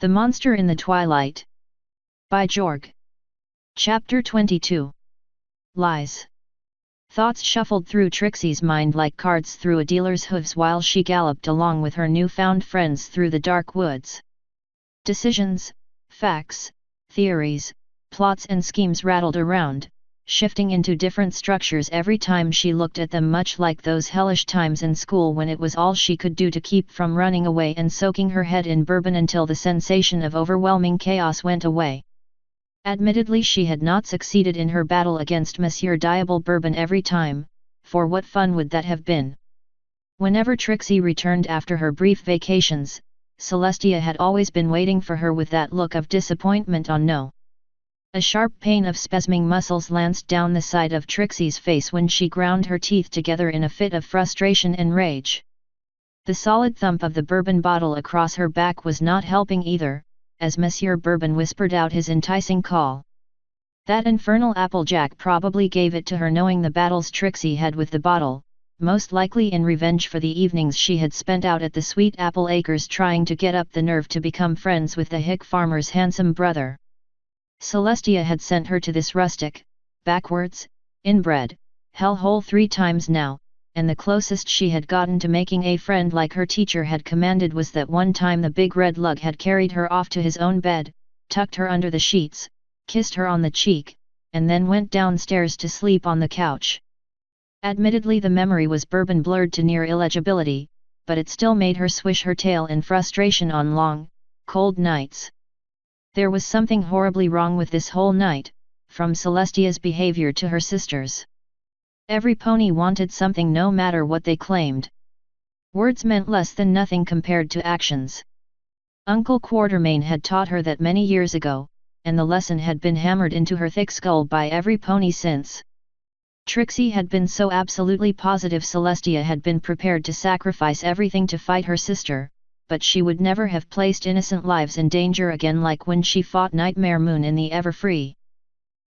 The Monster in the Twilight. By Jorg. Chapter 22. Lies. Thoughts shuffled through Trixie's mind like cards through a dealer's hooves while she galloped along with her newfound friends through the dark woods. Decisions, facts, theories, plots and schemes rattled around, shifting into different structures every time she looked at them, much like those hellish times in school when it was all she could do to keep from running away and soaking her head in bourbon until the sensation of overwhelming chaos went away. Admittedly, she had not succeeded in her battle against Monsieur Diable Bourbon every time, for what fun would that have been? Whenever Trixie returned after her brief vacations, Celestia had always been waiting for her with that look of disappointment on no. A sharp pain of spasming muscles lanced down the side of Trixie's face when she ground her teeth together in a fit of frustration and rage. The solid thump of the bourbon bottle across her back was not helping either, as Monsieur Bourbon whispered out his enticing call. That infernal Applejack probably gave it to her, knowing the battles Trixie had with the bottle, most likely in revenge for the evenings she had spent out at the Sweet Apple Acres trying to get up the nerve to become friends with the hick farmer's handsome brother. Celestia had sent her to this rustic, backwards, inbred, hellhole 3 times now, and the closest she had gotten to making a friend like her teacher had commanded was that one time the big red lug had carried her off to his own bed, tucked her under the sheets, kissed her on the cheek, and then went downstairs to sleep on the couch. Admittedly, the memory was bourbon blurred to near illegibility, but it still made her swish her tail in frustration on long, cold nights. There was something horribly wrong with this whole night, from Celestia's behavior to her sisters. Every pony wanted something no matter what they claimed. Words meant less than nothing compared to actions. Uncle Quartermain had taught her that many years ago, and the lesson had been hammered into her thick skull by every pony since. Trixie had been so absolutely positive Celestia had been prepared to sacrifice everything to fight her sister, but she would never have placed innocent lives in danger again like when she fought Nightmare Moon in the Everfree.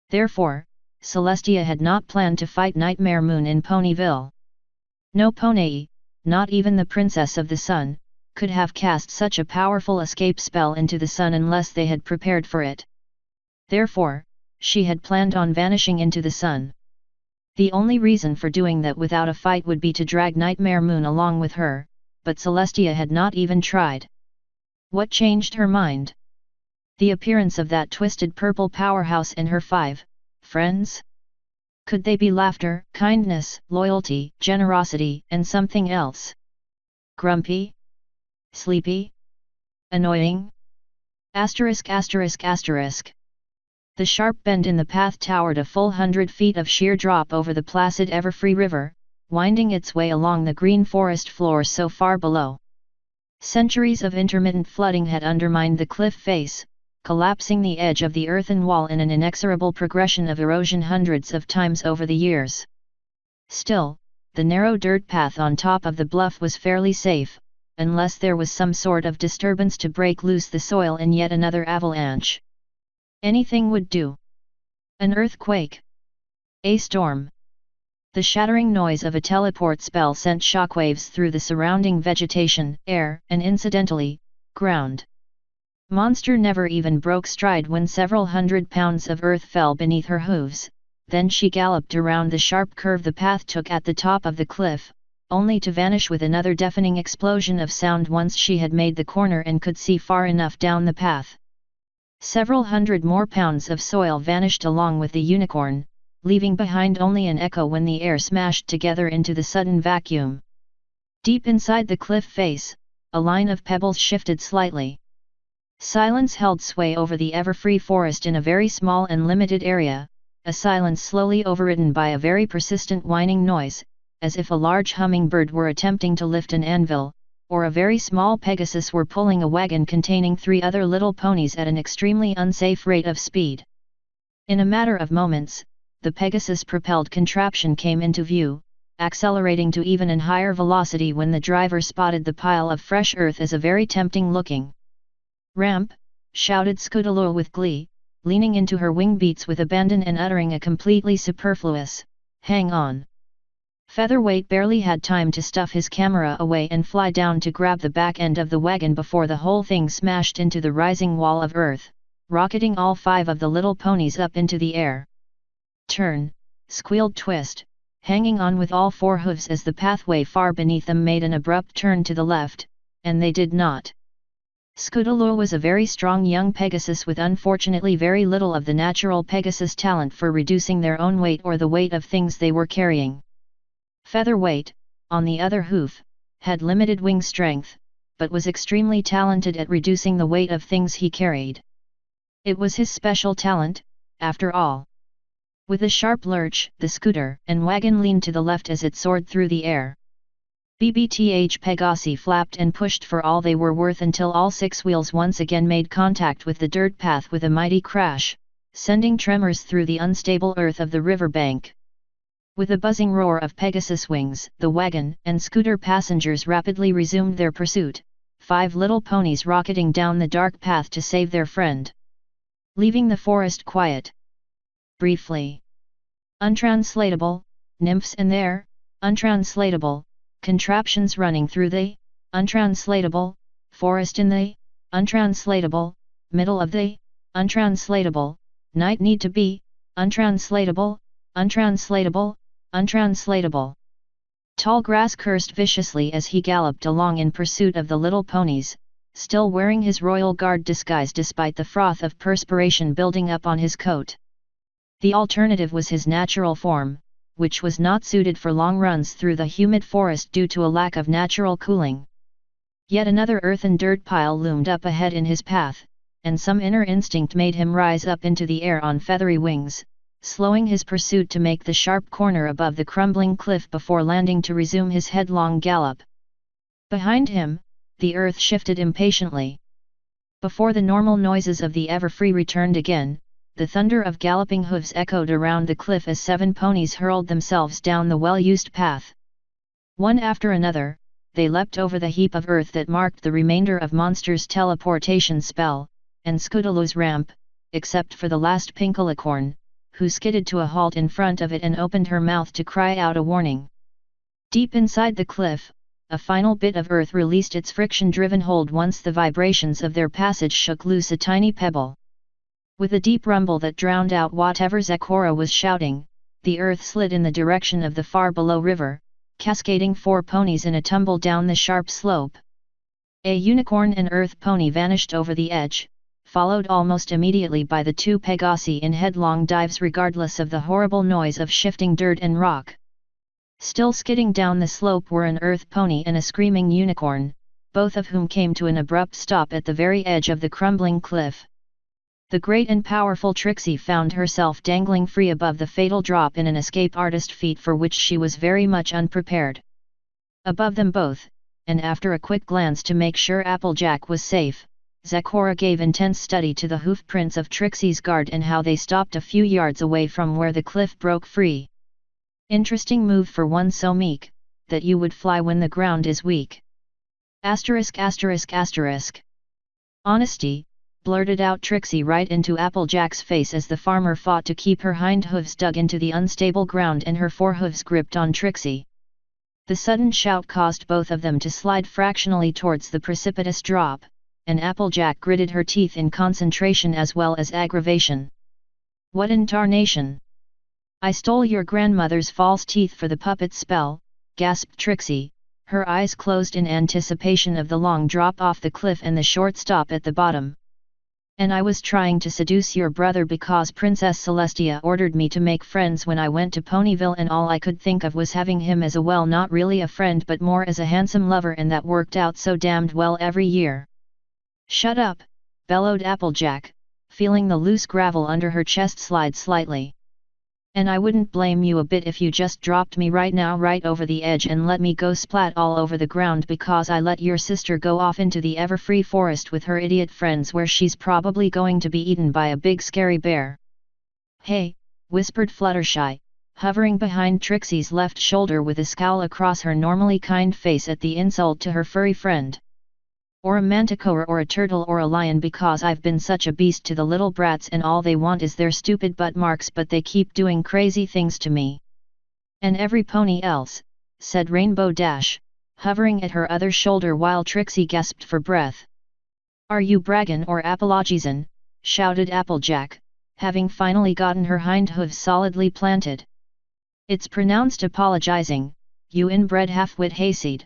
Therefore, Celestia had not planned to fight Nightmare Moon in Ponyville. No pony, not even the Princess of the Sun, could have cast such a powerful escape spell into the sun unless they had prepared for it. Therefore, she had planned on vanishing into the sun. The only reason for doing that without a fight would be to drag Nightmare Moon along with her, but Celestia had not even tried. What changed her mind? The appearance of that twisted purple powerhouse and her 5 friends? Could they be laughter, kindness, loyalty, generosity, and something else? Grumpy? Sleepy? Annoying? Asterisk asterisk asterisk. The sharp bend in the path towered a full 100 feet of sheer drop over the placid Everfree River, winding its way along the green forest floor so far below. Centuries of intermittent flooding had undermined the cliff face, collapsing the edge of the earthen wall in an inexorable progression of erosion hundreds of times over the years. Still, the narrow dirt path on top of the bluff was fairly safe, unless there was some sort of disturbance to break loose the soil in yet another avalanche. Anything would do. An earthquake. A storm. The shattering noise of a teleport spell sent shockwaves through the surrounding vegetation, air, and incidentally, ground. Monster never even broke stride when several 100 pounds of earth fell beneath her hooves, then she galloped around the sharp curve the path took at the top of the cliff, only to vanish with another deafening explosion of sound once she had made the corner and could see far enough down the path. Several 100 more pounds of soil vanished along with the unicorn, leaving behind only an echo when the air smashed together into the sudden vacuum. Deep inside the cliff face, a line of pebbles shifted slightly. Silence held sway over the Everfree forest in a very small and limited area, a silence slowly overridden by a very persistent whining noise, as if a large hummingbird were attempting to lift an anvil, or a very small Pegasus were pulling a wagon containing 3 other little ponies at an extremely unsafe rate of speed. In a matter of moments, the Pegasus-propelled contraption came into view, accelerating to even an higher velocity when the driver spotted the pile of fresh earth as a very tempting-looking ramp, shouted Scootaloo with glee, leaning into her wing beats with abandon and uttering a completely superfluous, "Hang on." Featherweight barely had time to stuff his camera away and fly down to grab the back end of the wagon before the whole thing smashed into the rising wall of earth, rocketing all 5 of the little ponies up into the air. "Turn," squealed Twist, hanging on with all 4 hooves as the pathway far beneath them made an abrupt turn to the left, and they did not. Scootaloo was a very strong young Pegasus with unfortunately very little of the natural Pegasus talent for reducing their own weight or the weight of things they were carrying. Featherweight, on the other hoof, had limited wing strength, but was extremely talented at reducing the weight of things he carried. It was his special talent, after all. With a sharp lurch, the scooter and wagon leaned to the left as it soared through the air. BBTH Pegasi flapped and pushed for all they were worth until all 6 wheels once again made contact with the dirt path with a mighty crash, sending tremors through the unstable earth of the riverbank. With a buzzing roar of Pegasus wings, the wagon and scooter passengers rapidly resumed their pursuit, 5 little ponies rocketing down the dark path to save their friend. Leaving the forest quiet. Briefly. Untranslatable, nymphs and their, untranslatable, contraptions running through the, untranslatable, forest in the, untranslatable, middle of the, untranslatable, night need to be, untranslatable, untranslatable, untranslatable. Tallgrass cursed viciously as he galloped along in pursuit of the little ponies, still wearing his royal guard disguise despite the froth of perspiration building up on his coat. The alternative was his natural form, which was not suited for long runs through the humid forest due to a lack of natural cooling. Yet another earth and dirt pile loomed up ahead in his path, and some inner instinct made him rise up into the air on feathery wings, slowing his pursuit to make the sharp corner above the crumbling cliff before landing to resume his headlong gallop. Behind him, the earth shifted impatiently. Before the normal noises of the Everfree returned again, the thunder of galloping hooves echoed around the cliff as 7 ponies hurled themselves down the well-used path. One after another, they leapt over the heap of earth that marked the remainder of Monster's teleportation spell, and Scootaloo's ramp, except for the last Pinkalicorn, who skidded to a halt in front of it and opened her mouth to cry out a warning. Deep inside the cliff, a final bit of earth released its friction-driven hold once the vibrations of their passage shook loose a tiny pebble. With a deep rumble that drowned out whatever Zecora was shouting, the earth slid in the direction of the far below river, cascading 4 ponies in a tumble down the sharp slope. A unicorn and earth pony vanished over the edge, followed almost immediately by the 2 Pegasi in headlong dives regardless of the horrible noise of shifting dirt and rock. Still skidding down the slope were an earth pony and a screaming unicorn, both of whom came to an abrupt stop at the very edge of the crumbling cliff. The great and powerful Trixie found herself dangling free above the fatal drop in an escape artist feat for which she was very much unprepared. Above them both, and after a quick glance to make sure Applejack was safe, Zecora gave intense study to the hoof prints of Trixie's guard and how they stopped a few yards away from where the cliff broke free. Interesting move for one so meek, that you would fly when the ground is weak. Asterisk asterisk asterisk. Honesty, blurted out Trixie right into Applejack's face as the farmer fought to keep her hind hooves dug into the unstable ground and her forehooves gripped on Trixie. The sudden shout caused both of them to slide fractionally towards the precipitous drop, and Applejack gritted her teeth in concentration as well as aggravation. What in tarnation? I stole your grandmother's false teeth for the puppet spell, gasped Trixie, her eyes closed in anticipation of the long drop off the cliff and the short stop at the bottom. And I was trying to seduce your brother because Princess Celestia ordered me to make friends when I went to Ponyville, and all I could think of was having him as not really a friend but more as a handsome lover, and that worked out so damned well every year. Shut up, bellowed Applejack, feeling the loose gravel under her chest slide slightly. And I wouldn't blame you a bit if you just dropped me right now right over the edge and let me go splat all over the ground because I let your sister go off into the Everfree forest with her idiot friends where she's probably going to be eaten by a big scary bear. Hey, whispered Fluttershy, hovering behind Trixie's left shoulder with a scowl across her normally kind face at the insult to her furry friend. Or a manticore or a turtle or a lion, because I've been such a beast to the little brats and all they want is their stupid butt marks, but they keep doing crazy things to me. And every pony else, said Rainbow Dash, hovering at her other shoulder while Trixie gasped for breath. Are you braggin' or apologizin'? Shouted Applejack, having finally gotten her hind hooves solidly planted. It's pronounced apologizing, you inbred half-wit hayseed.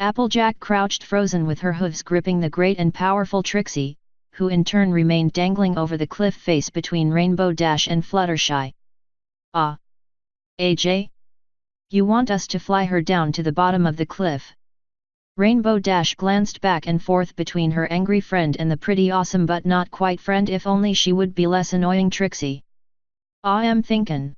Applejack crouched frozen with her hooves gripping the great and powerful Trixie, who in turn remained dangling over the cliff face between Rainbow Dash and Fluttershy. Ah! AJ? You want us to fly her down to the bottom of the cliff? Rainbow Dash glanced back and forth between her angry friend and the pretty awesome but not quite friend if only she would be less annoying Trixie. I'm thinkin'.